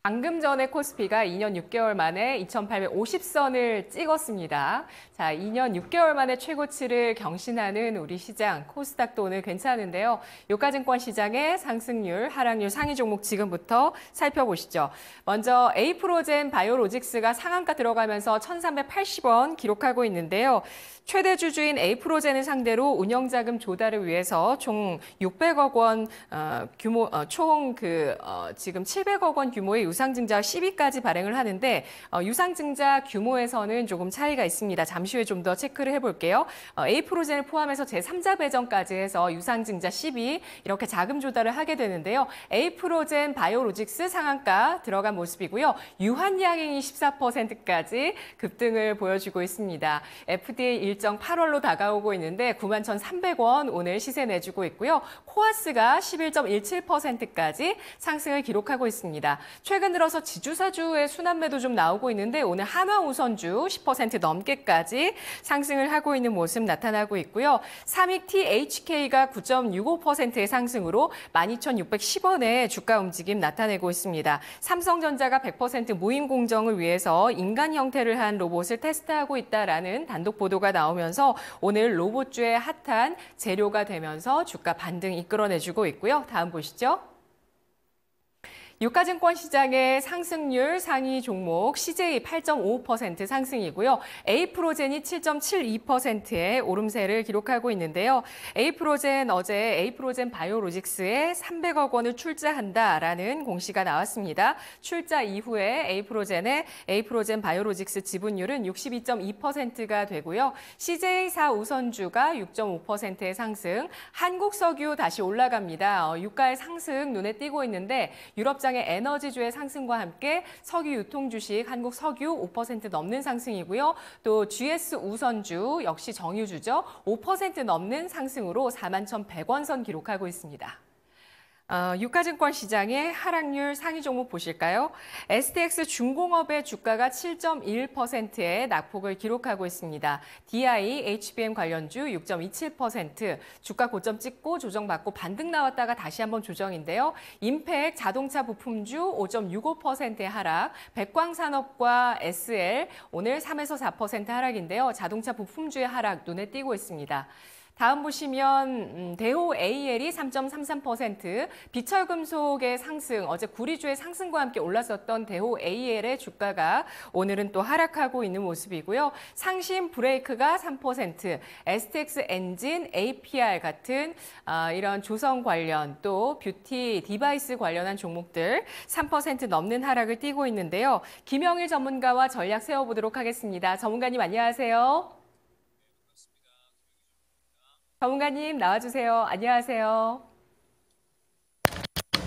방금 전에 코스피가 2년 6개월 만에 2,850선을 찍었습니다. 자, 2년 6개월 만에 최고치를 경신하는 우리 시장, 코스닥도 오늘 괜찮은데요. 유가증권 시장의 상승률, 하락률 상위 종목 지금부터 살펴보시죠. 먼저 에이프로젠 바이오로직스가 상한가 들어가면서 1,380원 기록하고 있는데요. 최대 주주인 에이프로젠을 상대로 운영자금 조달을 위해서 총 600억 원 규모, 지금 700억 원 규모의 유상증자 10위까지 발행을 하는데 유상증자 규모에서는 조금 차이가 있습니다. 잠시 후에 좀 더 체크를 해볼게요. 에이프로젠을 포함해서 제3자 배정까지 해서 유상증자 10위 이렇게 자금 조달을 하게 되는데요. 에이프로젠 바이오로직스 상한가 들어간 모습이고요. 유한양행이 14%까지 급등을 보여주고 있습니다. FDA 일정 8월로 다가오고 있는데 91,300원 오늘 시세 내주고 있고요. 코아스가 11.17%까지 상승을 기록하고 있습니다. 최근 들어서 지주사주의 순환매도 좀 나오고 있는데 오늘 한화우선주 10% 넘게까지 상승을 하고 있는 모습 나타나고 있고요. 삼익 THK가 9.65%의 상승으로 12,610원의 주가 움직임 나타내고 있습니다. 삼성전자가 100% 무인 공정을 위해서 인간 형태를 한 로봇을 테스트하고 있다라는 단독 보도가 나오면서 오늘 로봇주의 핫한 재료가 되면서 주가 반등 이끌어내주고 있고요. 다음 보시죠. 유가증권 시장의 상승률 상위 종목 CJ 8.55% 상승이고요. 에이프로젠이 7.72%의 오름세를 기록하고 있는데요. 에이프로젠 어제 에이프로젠 바이오로직스에 300억 원을 출자한다라는 공시가 나왔습니다. 출자 이후에 에이프로젠 바이오로직스 지분율은 62.2%가 되고요. CJ사 우선주가 6.5%의 상승, 한국석유 다시 올라갑니다. 유가의 상승 눈에 띄고 있는데 유럽 장의 에너지주의 상승과 함께 석유 유통 주식 한국 석유 5% 넘는 상승이고요. 또 GS 우선주 역시 정유주죠. 5% 넘는 상승으로 41,100원 선 기록하고 있습니다. 유가증권 시장의 하락률 상위 종목 보실까요? STX 중공업의 주가가 7.1%의 낙폭을 기록하고 있습니다. DI, HBM 관련주 6.27%, 주가 고점 찍고 조정받고 반등 나왔다가 다시 한번 조정인데요. 임팩 자동차 부품주 5.65%의 하락, 백광산업과 SL 오늘 3에서 4% 하락인데요. 자동차 부품주의 하락 눈에 띄고 있습니다. 다음 보시면 대호 AL이 3.33%, 비철금속의 상승, 어제 구리주의 상승과 함께 올랐었던 대호 AL의 주가가 오늘은 또 하락하고 있는 모습이고요. 상신 브레이크가 3%, STX 엔진, APR 같은 이런 조성 관련 또 뷰티 디바이스 관련한 종목들 3% 넘는 하락을 띠고 있는데요. 김영일 전문가와 전략 세워보도록 하겠습니다. 전문가님 안녕하세요. 전문가님 나와주세요. 안녕하세요.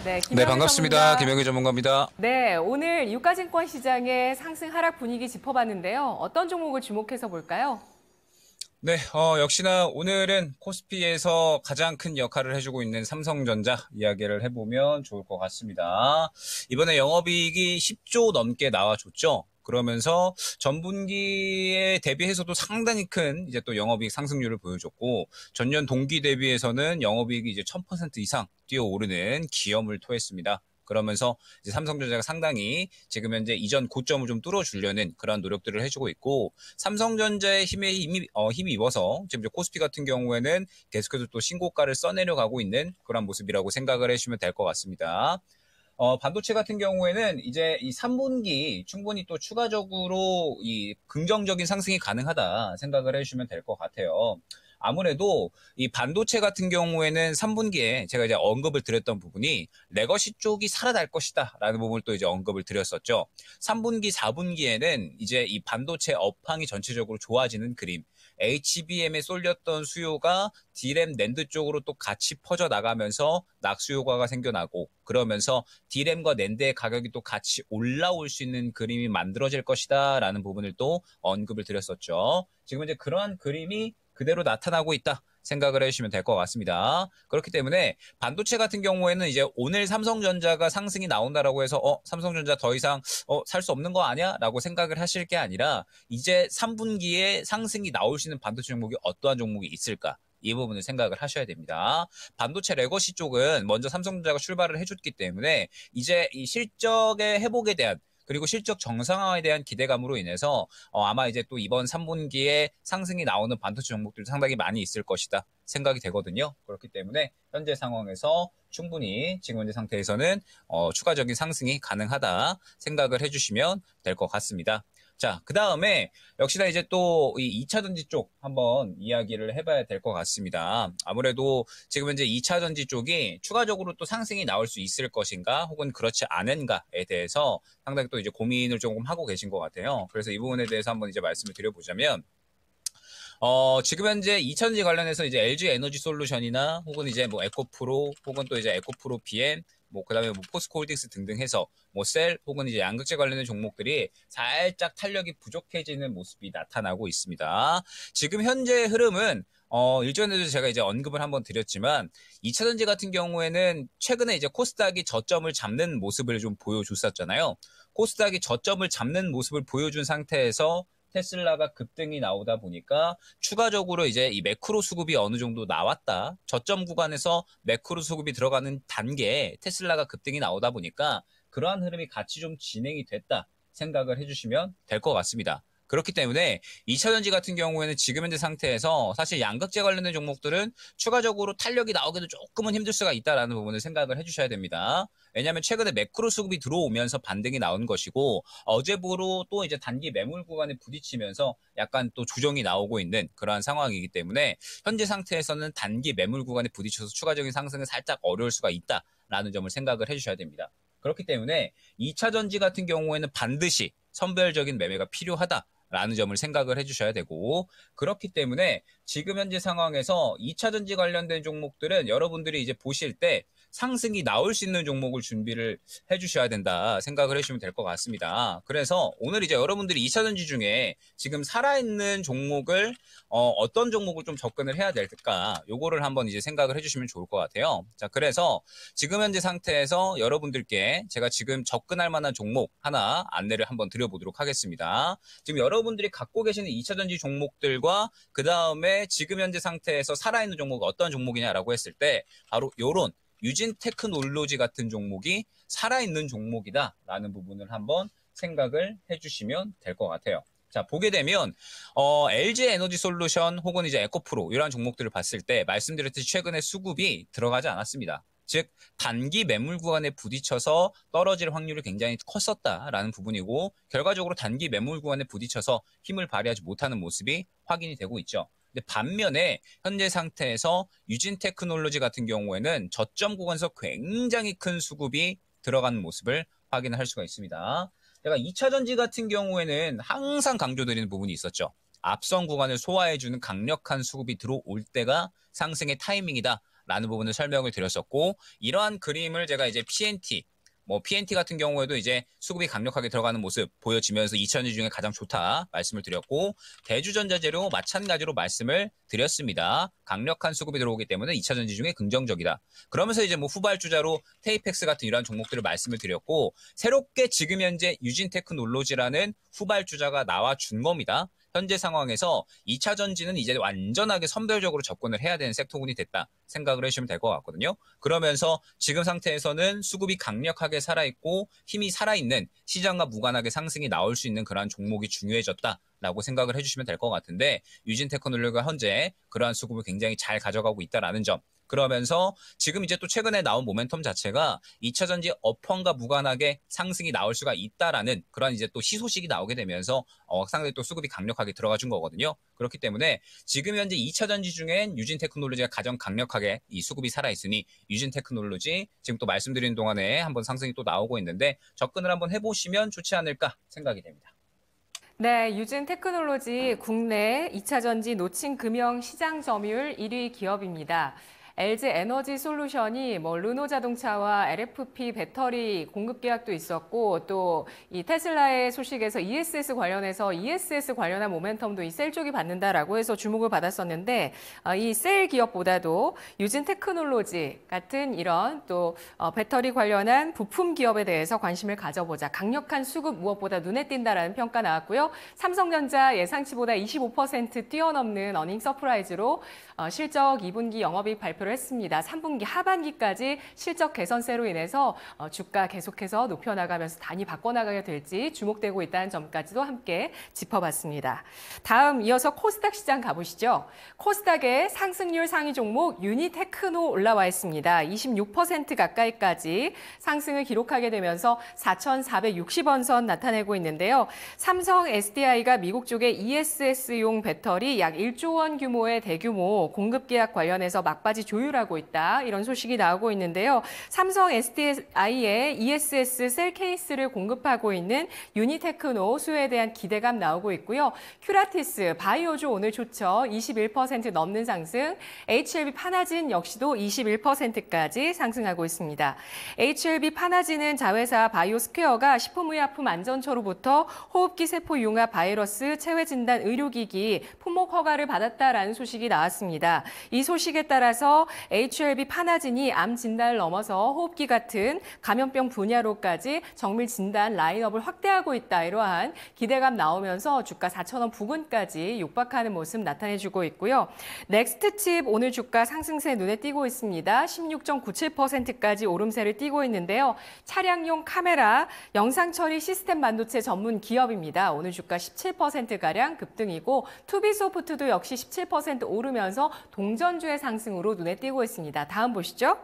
네, 반갑습니다. 김영희 전문가입니다. 네, 오늘 유가증권 시장의 상승 하락 분위기 짚어봤는데요. 어떤 종목을 주목해서 볼까요? 네, 역시나 오늘은 코스피에서 가장 큰 역할을 해주고 있는 삼성전자 이야기를 해보면 좋을 것 같습니다. 이번에 영업이익이 10조 넘게 나와줬죠. 그러면서 전분기에 대비해서도 상당히 큰 이제 또 영업이익 상승률을 보여줬고 전년 동기 대비해서는 영업이익이 이제 1000% 이상 뛰어오르는 기염을 토했습니다. 그러면서 이제 삼성전자가 상당히 지금 현재 이전 고점을 좀 뚫어주려는 그런 노력들을 해주고 있고 삼성전자의 힘이 입어서 지금 이제 코스피 같은 경우에는 계속해서 또 신고가를 써내려가고 있는 그런 모습이라고 생각을 해주시면 될 것 같습니다. 반도체 같은 경우에는 이제 이 3분기 충분히 또 추가적으로 이 긍정적인 상승이 가능하다 생각을 해주시면 될 것 같아요. 아무래도 이 반도체 같은 경우에는 3분기에 제가 이제 언급을 드렸던 부분이 레거시 쪽이 살아날 것이다 라는 부분을 또 이제 언급을 드렸었죠. 3분기, 4분기에는 이제 이 반도체 업황이 전체적으로 좋아지는 그림, HBM에 쏠렸던 수요가 D램 낸드 쪽으로 또 같이 퍼져 나가면서 낙수 효과가 생겨나고 그러면서 D램과 낸드의 가격이 또 같이 올라올 수 있는 그림이 만들어질 것이다 라는 부분을 또 언급을 드렸었죠. 지금 이제 그러한 그림이 그대로 나타나고 있다 생각을 해주시면 될 것 같습니다. 그렇기 때문에 반도체 같은 경우에는 이제 오늘 삼성전자가 상승이 나온다라고 해서 삼성전자 더 이상 살 수 없는 거 아니야? 라고 생각을 하실 게 아니라 이제 3분기에 상승이 나올 수 있는 반도체 종목이 어떠한 종목이 있을까? 이 부분을 생각을 하셔야 됩니다. 반도체 레거시 쪽은 먼저 삼성전자가 출발을 해줬기 때문에 이제 이 실적의 회복에 대한 그리고 실적 정상화에 대한 기대감으로 인해서 아마 이제 또 이번 3분기에 상승이 나오는 반도체 종목들도 상당히 많이 있을 것이다 생각이 되거든요. 그렇기 때문에 현재 상황에서 충분히 지금 현재 상태에서는 추가적인 상승이 가능하다 생각을 해주시면 될 것 같습니다. 자, 그 다음에 역시나 이제 또 이 2차 전지 쪽 한번 이야기를 해봐야 될 것 같습니다. 아무래도 지금 현재 2차 전지 쪽이 추가적으로 또 상승이 나올 수 있을 것인가 혹은 그렇지 않은가에 대해서 상당히 또 이제 고민을 조금 하고 계신 것 같아요. 그래서 이 부분에 대해서 한번 이제 말씀을 드려보자면 지금 현재 2차전지 관련해서 이제 LG 에너지 솔루션이나 혹은 이제 뭐 에코프로 혹은 또 이제 에코프로 BM 그다음에 뭐 포스코홀딩스 등등 해서 뭐 셀 혹은 이제 양극재 관련된 종목들이 살짝 탄력이 부족해지는 모습이 나타나고 있습니다. 지금 현재 흐름은 일전에도 제가 이제 언급을 한번 드렸지만 2차전지 같은 경우에는 최근에 이제 코스닥이 저점을 잡는 모습을 좀 보여줬었잖아요. 코스닥이 저점을 잡는 모습을 보여준 상태에서 테슬라가 급등이 나오다 보니까 추가적으로 이제 이 매크로 수급이 어느 정도 나왔다. 저점 구간에서 매크로 수급이 들어가는 단계에 테슬라가 급등이 나오다 보니까 그러한 흐름이 같이 좀 진행이 됐다 생각을 해주시면 될 것 같습니다. 그렇기 때문에 2차전지 같은 경우에는 지금 현재 상태에서 사실 양극재 관련된 종목들은 추가적으로 탄력이 나오기도 조금은 힘들 수가 있다라는 부분을 생각을 해주셔야 됩니다. 왜냐하면 최근에 매크로 수급이 들어오면서 반등이 나온 것이고 어제부로 또 이제 단기 매물 구간에 부딪히면서 약간 또 조정이 나오고 있는 그러한 상황이기 때문에 현재 상태에서는 단기 매물 구간에 부딪혀서 추가적인 상승은 살짝 어려울 수가 있다라는 점을 생각을 해주셔야 됩니다. 그렇기 때문에 2차전지 같은 경우에는 반드시 선별적인 매매가 필요하다. 라는 점을 생각을 해주셔야 되고 그렇기 때문에 지금 현재 상황에서 2차전지 관련된 종목들은 여러분들이 이제 보실 때 상승이 나올 수 있는 종목을 준비를 해주셔야 된다 생각을 해주시면 될 것 같습니다. 그래서 오늘 이제 여러분들이 2차전지 중에 지금 살아있는 종목을 어떤 종목을 좀 접근을 해야 될까 요거를 한번 이제 생각을 해주시면 좋을 것 같아요. 자, 그래서 지금 현재 상태에서 여러분들께 제가 지금 접근할 만한 종목 하나 안내를 한번 드려보도록 하겠습니다. 지금 여러분들이 갖고 계시는 2차전지 종목들과 그 다음에 지금 현재 상태에서 살아있는 종목이 어떤 종목이냐라고 했을 때 바로 요런 유진 테크놀로지 같은 종목이 살아있는 종목이다라는 부분을 한번 생각을 해주시면 될 것 같아요. 자, 보게 되면 LG 에너지 솔루션 혹은 이제 에코프로 이러한 종목들을 봤을 때 말씀드렸듯이 최근에 수급이 들어가지 않았습니다. 즉 단기 매물 구간에 부딪혀서 떨어질 확률이 굉장히 컸었다라는 부분이고 결과적으로 단기 매물 구간에 부딪혀서 힘을 발휘하지 못하는 모습이 확인이 되고 있죠. 근데 반면에 현재 상태에서 유진 테크놀로지 같은 경우에는 저점 구간에서 굉장히 큰 수급이 들어가는 모습을 확인할 수가 있습니다. 제가 2차 전지 같은 경우에는 항상 강조드리는 부분이 있었죠. 앞선 구간을 소화해주는 강력한 수급이 들어올 때가 상승의 타이밍이다. 라는 부분을 설명을 드렸었고 이러한 그림을 제가 이제 PNT 같은 경우에도 이제 수급이 강력하게 들어가는 모습 보여지면서 2차전지 중에 가장 좋다 말씀을 드렸고 대주전자재료 마찬가지로 말씀을 드렸습니다. 강력한 수급이 들어오기 때문에 2차전지 중에 긍정적이다. 그러면서 이제 뭐 후발주자로 테이펙스 같은 이러한 종목들을 말씀을 드렸고 새롭게 지금 현재 유진테크놀로지라는 후발주자가 나와준 겁니다. 현재 상황에서 2차 전지는 이제 완전하게 선별적으로 접근을 해야 되는 섹터군이 됐다 생각을 해주시면 될 것 같거든요. 그러면서 지금 상태에서는 수급이 강력하게 살아있고 힘이 살아있는 시장과 무관하게 상승이 나올 수 있는 그러한 종목이 중요해졌다라고 생각을 해주시면 될 것 같은데 유진테크놀로지가 현재 그러한 수급을 굉장히 잘 가져가고 있다라는 점 그러면서 지금 이제 또 최근에 나온 모멘텀 자체가 2차 전지 업황과 무관하게 상승이 나올 수가 있다라는 그런 이제 또 희소식이 나오게 되면서 상당히 또 수급이 강력하게 들어가 준 거거든요. 그렇기 때문에 지금 현재 2차 전지 중엔 유진 테크놀로지가 가장 강력하게 이 수급이 살아있으니 유진 테크놀로지 지금 또 말씀드리는 동안에 한번 상승이 또 나오고 있는데 접근을 한번 해보시면 좋지 않을까 생각이 됩니다. 네, 유진 테크놀로지 국내 2차 전지 노칭 금형 시장 점유율 1위 기업입니다. LG 에너지 솔루션이 뭐 르노 자동차와 LFP 배터리 공급 계약도 있었고 또 이 테슬라의 소식에서 ESS 관련해서 ESS 관련한 모멘텀도 이 셀 쪽이 받는다라고 해서 주목을 받았었는데 이 셀 기업보다도 유진 테크놀로지 같은 이런 또 배터리 관련한 부품 기업에 대해서 관심을 가져보자. 강력한 수급 무엇보다 눈에 띈다라는 평가 나왔고요. 삼성전자 예상치보다 25% 뛰어넘는 어닝 서프라이즈로 실적 2분기 영업이익 발표를 했습니다. 3분기 하반기까지 실적 개선세로 인해서 주가 계속해서 높여나가면서 단위 바꿔나가게 될지 주목되고 있다는 점까지도 함께 짚어봤습니다. 다음 이어서 코스닥 시장 가보시죠. 코스닥의 상승률 상위 종목 유니테크노 올라와 있습니다. 26% 가까이까지 상승을 기록하게 되면서 4,460원 선 나타내고 있는데요. 삼성 SDI가 미국 쪽의 ESS용 배터리 약 1조 원 규모의 대규모 공급 계약 관련해서 막바지 조율하고 있다. 이런 소식이 나오고 있는데요. 삼성 SDI의 ESS 셀 케이스를 공급하고 있는 유니테크노 수요에 대한 기대감 나오고 있고요. 큐라티스, 바이오조 오늘 좋죠. 21% 넘는 상승. HLB 파나진 역시도 21%까지 상승하고 있습니다. HLB 파나진은 자회사 바이오스퀘어가 식품의약품 안전처로부터 호흡기 세포 융합 바이러스 체외 진단 의료기기 품목 허가를 받았다라는 소식이 나왔습니다. 이 소식에 따라서 HLB 파나진이 암 진단을 넘어서 호흡기 같은 감염병 분야로까지 정밀 진단 라인업을 확대하고 있다. 이러한 기대감 나오면서 주가 4,000원 부근까지 육박하는 모습 나타내주고 있고요. 넥스트칩 오늘 주가 상승세 눈에 띄고 있습니다. 16.97%까지 오름세를 띄고 있는데요. 차량용 카메라, 영상 처리 시스템 반도체 전문 기업입니다. 오늘 주가 17%가량 급등이고 투비소프트도 역시 17% 오르면서 동전주의 상승으로 눈에 띄고 있습니다. 다음 보시죠.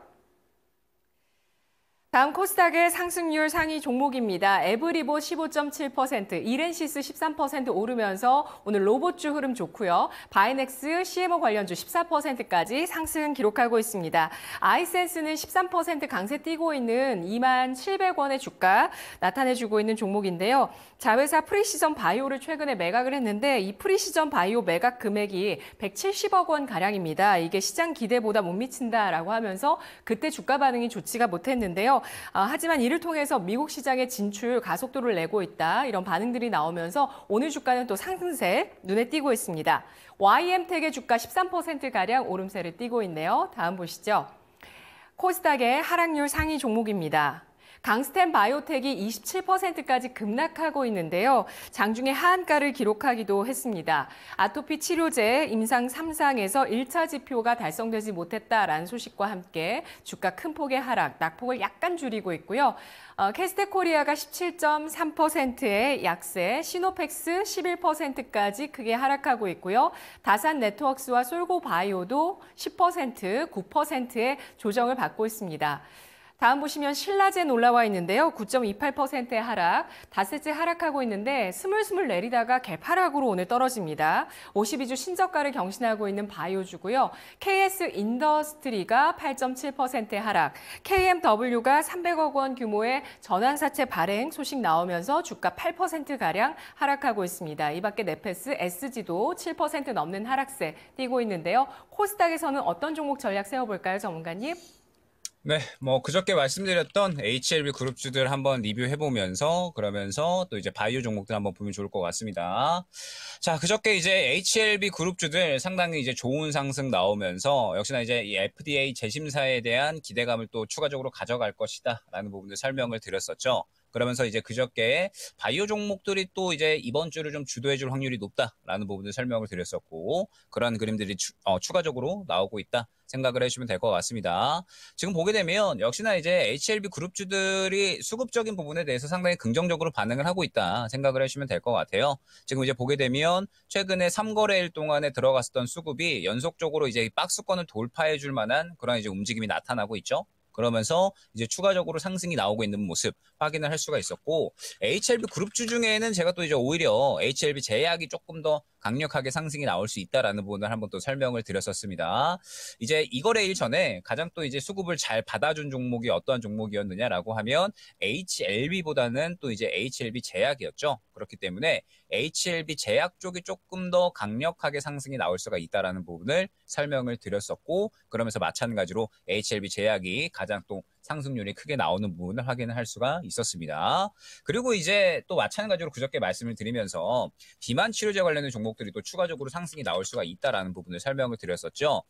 다음 코스닥의 상승률 상위 종목입니다. 에브리보 15.7%, 이렌시스 13% 오르면서 오늘 로봇주 흐름 좋고요. 바이넥스, CMO 관련주 14%까지 상승 기록하고 있습니다. 아이센스는 13% 강세 띄고 있는 27,000원의 주가 나타내주고 있는 종목인데요. 자회사 프리시전 바이오를 최근에 매각을 했는데 이 프리시전 바이오 매각 금액이 170억 원 가량입니다. 이게 시장 기대보다 못 미친다라고 하면서 그때 주가 반응이 좋지가 못했는데요. 하지만 이를 통해서 미국 시장의 진출 가속도를 내고 있다. 이런 반응들이 나오면서 오늘 주가는 또 상승세 눈에 띄고 있습니다. YM텍의 주가 13%가량 오름세를 띄고 있네요. 다음 보시죠. 코스닥의 하락률 상위 종목입니다. 강스텐 바이오텍이 27%까지 급락하고 있는데요. 장중에 하한가를 기록하기도 했습니다. 아토피 치료제 임상 3상에서 1차 지표가 달성되지 못했다라는 소식과 함께 주가 큰 폭의 하락, 낙폭을 약간 줄이고 있고요. 캐스테코리아가 17.3%의 약세, 시노펙스 11%까지 크게 하락하고 있고요. 다산 네트워크스와 솔고바이오도 10%, 9%의 조정을 받고 있습니다. 다음 보시면 신라젠 올라와 있는데요. 9.28%의 하락, 닷새째 하락하고 있는데 스물스물 내리다가 개파락으로 오늘 떨어집니다. 52주 신저가를 경신하고 있는 바이오주고요. KS 인더스트리가 8.7%의 하락, KMW가 300억 원 규모의 전환사채 발행 소식 나오면서 주가 8%가량 하락하고 있습니다. 이 밖에 네페스, SG도 7% 넘는 하락세 띄고 있는데요. 코스닥에서는 어떤 종목 전략 세워볼까요, 전문가님? 네, 그저께 말씀드렸던 HLB 그룹주들 한번 리뷰해보면서, 그러면서 또 이제 바이오 종목들 한번 보면 좋을 것 같습니다. 자, 그저께 이제 HLB 그룹주들 상당히 이제 좋은 상승 나오면서, 역시나 이제 이 FDA 재심사에 대한 기대감을 또 추가적으로 가져갈 것이다, 라는 부분들 설명을 드렸었죠. 그러면서 이제 그저께 바이오 종목들이 또 이제 이번 주를 좀 주도해줄 확률이 높다라는 부분을 설명을 드렸었고, 그런 그림들이 추가적으로 나오고 있다 생각을 해주시면 될 것 같습니다. 지금 보게 되면 역시나 이제 HLB 그룹주들이 수급적인 부분에 대해서 상당히 긍정적으로 반응을 하고 있다 생각을 해주시면 될 것 같아요. 지금 이제 보게 되면 최근에 3거래일 동안에 들어갔었던 수급이 연속적으로 이제 박스권을 돌파해줄 만한 그런 이제 움직임이 나타나고 있죠. 그러면서 이제 추가적으로 상승이 나오고 있는 모습 확인을 할 수가 있었고, HLB 그룹주 중에는 제가 또 이제 오히려 HLB 제약이 조금 더 강력하게 상승이 나올 수 있다라는 부분을 한번 또 설명을 드렸었습니다. 이제 이 거래일 전에 가장 또 이제 수급을 잘 받아준 종목이 어떠한 종목이었느냐라고 하면 HLB보다는 또 이제 HLB 제약이었죠. 그렇기 때문에 HLB 제약 쪽이 조금 더 강력하게 상승이 나올 수가 있다라는 부분을 설명을 드렸었고, 그러면서 마찬가지로 HLB 제약이 가장 또 상승률이 크게 나오는 부분을 확인을 할 수가 있었습니다. 그리고 이제 또 마찬가지로 그저께 말씀을 드리면서 비만 치료제 관련된 종목들이 또 추가적으로 상승이 나올 수가 있다라는 부분을 설명을 드렸었죠.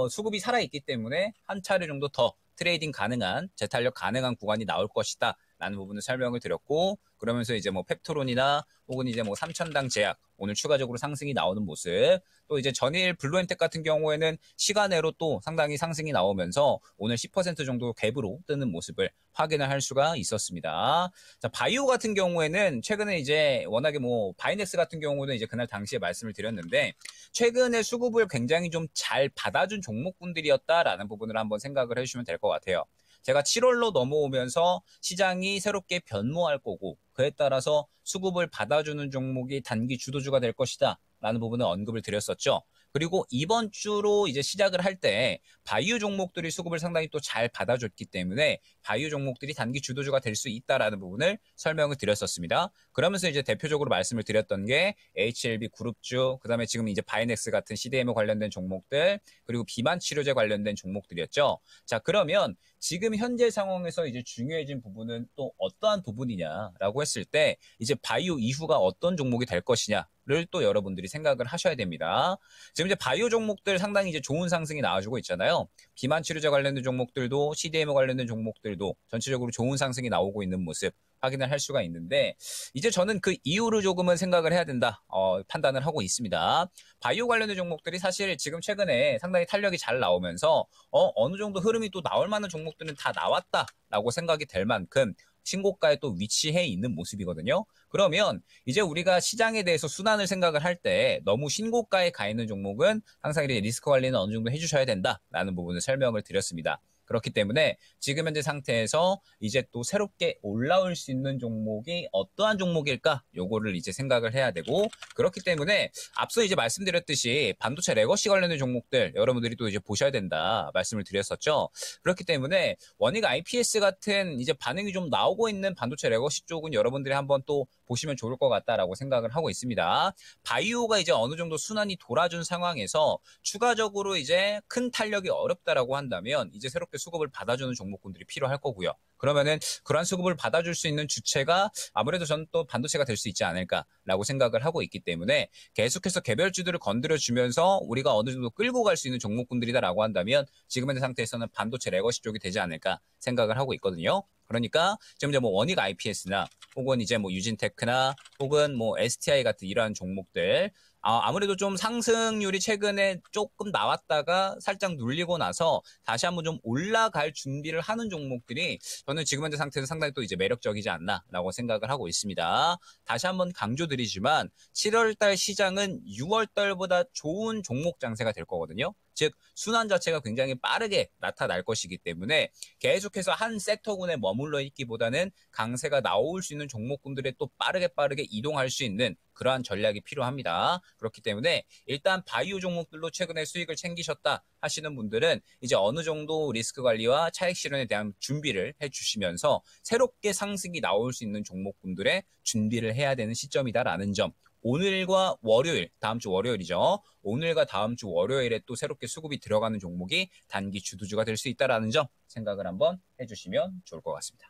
수급이 살아있기 때문에 한 차례 정도 더 트레이딩 가능한, 재탄력 가능한 구간이 나올 것이다 라는 부분을 설명을 드렸고, 그러면서 이제 뭐 펩토론이나 혹은 이제 뭐 삼천당 제약 오늘 추가적으로 상승이 나오는 모습, 또 이제 전일 블루엔텍 같은 경우에는 시간외로 또 상당히 상승이 나오면서 오늘 10% 정도 갭으로 뜨는 모습을 확인을 할 수가 있었습니다. 자, 바이오 같은 경우에는 최근에 이제 워낙에 뭐 바이넥스 같은 경우는 이제 그날 당시에 말씀을 드렸는데 최근에 수급을 굉장히 좀 잘 받아준 종목군들이었다라는 부분을 한번 생각을 해주시면 될 것 같아요. 제가 7월로 넘어오면서 시장이 새롭게 변모할 거고 그에 따라서 수급을 받아주는 종목이 단기 주도주가 될 것이다 라는 부분을 언급을 드렸었죠. 그리고 이번 주로 이제 시작을 할 때 바이오 종목들이 수급을 상당히 또 잘 받아줬기 때문에 바이오 종목들이 단기 주도주가 될 수 있다라는 부분을 설명을 드렸었습니다. 그러면서 이제 대표적으로 말씀을 드렸던 게 HLB 그룹주, 그다음에 지금 이제 바이넥스 같은 CDMO 관련된 종목들, 그리고 비만 치료제 관련된 종목들이었죠. 자, 그러면 지금 현재 상황에서 이제 중요해진 부분은 또 어떠한 부분이냐라고 했을 때 이제 바이오 이후가 어떤 종목이 될 것이냐를 또 여러분들이 생각을 하셔야 됩니다. 지금 이제 바이오 종목들 상당히 이제 좋은 상승이 나와주고 있잖아요. 비만 치료제 관련된 종목들도 CDMO 관련된 종목들도 전체적으로 좋은 상승이 나오고 있는 모습 확인을 할 수가 있는데, 이제 저는 그 이유를 조금은 생각을 해야 된다 판단을 하고 있습니다. 바이오 관련된 종목들이 사실 지금 최근에 상당히 탄력이 잘 나오면서 어느 정도 흐름이 또 나올 만한 종목들은 다 나왔다라고 생각이 될 만큼 신고가에 또 위치해 있는 모습이거든요. 그러면 이제 우리가 시장에 대해서 순환을 생각을 할 때 너무 신고가에 가 있는 종목은 항상 이렇게 리스크 관리는 어느 정도 해주셔야 된다라는 부분을 설명을 드렸습니다. 그렇기 때문에 지금 현재 상태에서 이제 또 새롭게 올라올 수 있는 종목이 어떠한 종목일까? 요거를 이제 생각을 해야 되고, 그렇기 때문에 앞서 이제 말씀드렸듯이 반도체 레거시 관련된 종목들 여러분들이 또 이제 보셔야 된다 말씀을 드렸었죠. 그렇기 때문에 원익 IPS 같은 이제 반응이 좀 나오고 있는 반도체 레거시 쪽은 여러분들이 한번 또 보시면 좋을 것 같다라고 생각을 하고 있습니다. 바이오가 이제 어느 정도 순환이 돌아준 상황에서 추가적으로 이제 큰 탄력이 어렵다라고 한다면 이제 새롭게 수급을 받아주는 종목군들이 필요할 거고요. 그러면은 그러한 수급을 받아줄 수 있는 주체가 아무래도 저는 또 반도체가 될 수 있지 않을까라고 생각을 하고 있기 때문에 계속해서 개별주들을 건드려주면서 우리가 어느 정도 끌고 갈 수 있는 종목군들이다라고 한다면 지금 현재 상태에서는 반도체 레거시 쪽이 되지 않을까 생각을 하고 있거든요. 그러니까 지금 이제 뭐 원익 IPS나 혹은 이제 뭐 유진테크나 혹은 뭐 STI 같은 이러한 종목들, 아무래도 좀 상승률이 최근에 조금 나왔다가 살짝 눌리고 나서 다시 한번 좀 올라갈 준비를 하는 종목들이 저는 지금 현재 상태에서 상당히 또 이제 매력적이지 않나라고 생각을 하고 있습니다. 다시 한번 강조드리지만 7월달 시장은 6월달보다 좋은 종목 장세가 될 거거든요. 즉 순환 자체가 굉장히 빠르게 나타날 것이기 때문에 계속해서 한 섹터군에 머물러 있기보다는 강세가 나올 수 있는 종목군들에 또 빠르게 이동할 수 있는 그러한 전략이 필요합니다. 그렇기 때문에 일단 바이오 종목들로 최근에 수익을 챙기셨다 하시는 분들은 이제 어느 정도 리스크 관리와 차익 실현에 대한 준비를 해주시면서 새롭게 상승이 나올 수 있는 종목군들의 준비를 해야 되는 시점이다라는 점, 오늘과 월요일, 다음 주 월요일이죠. 오늘과 다음 주 월요일에 또 새롭게 수급이 들어가는 종목이 단기 주도주가 될 수 있다는 점 생각을 한번 해주시면 좋을 것 같습니다.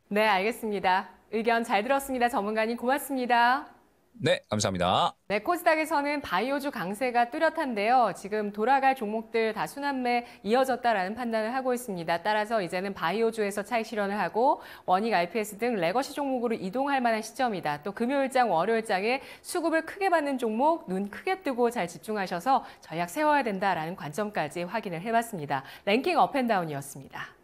네, 알겠습니다. 의견 잘 들었습니다. 전문가님 고맙습니다. 네, 감사합니다. 네, 코스닥에서는 바이오주 강세가 뚜렷한데요. 지금 돌아갈 종목들 다 순환매 이어졌다라는 판단을 하고 있습니다. 따라서 이제는 바이오주에서 차익 실현을 하고 원익 IPS 등 레거시 종목으로 이동할 만한 시점이다. 또 금요일장, 월요일장에 수급을 크게 받는 종목 눈 크게 뜨고 잘 집중하셔서 전략 세워야 된다라는 관점까지 확인을 해봤습니다. 랭킹 업앤다운이었습니다.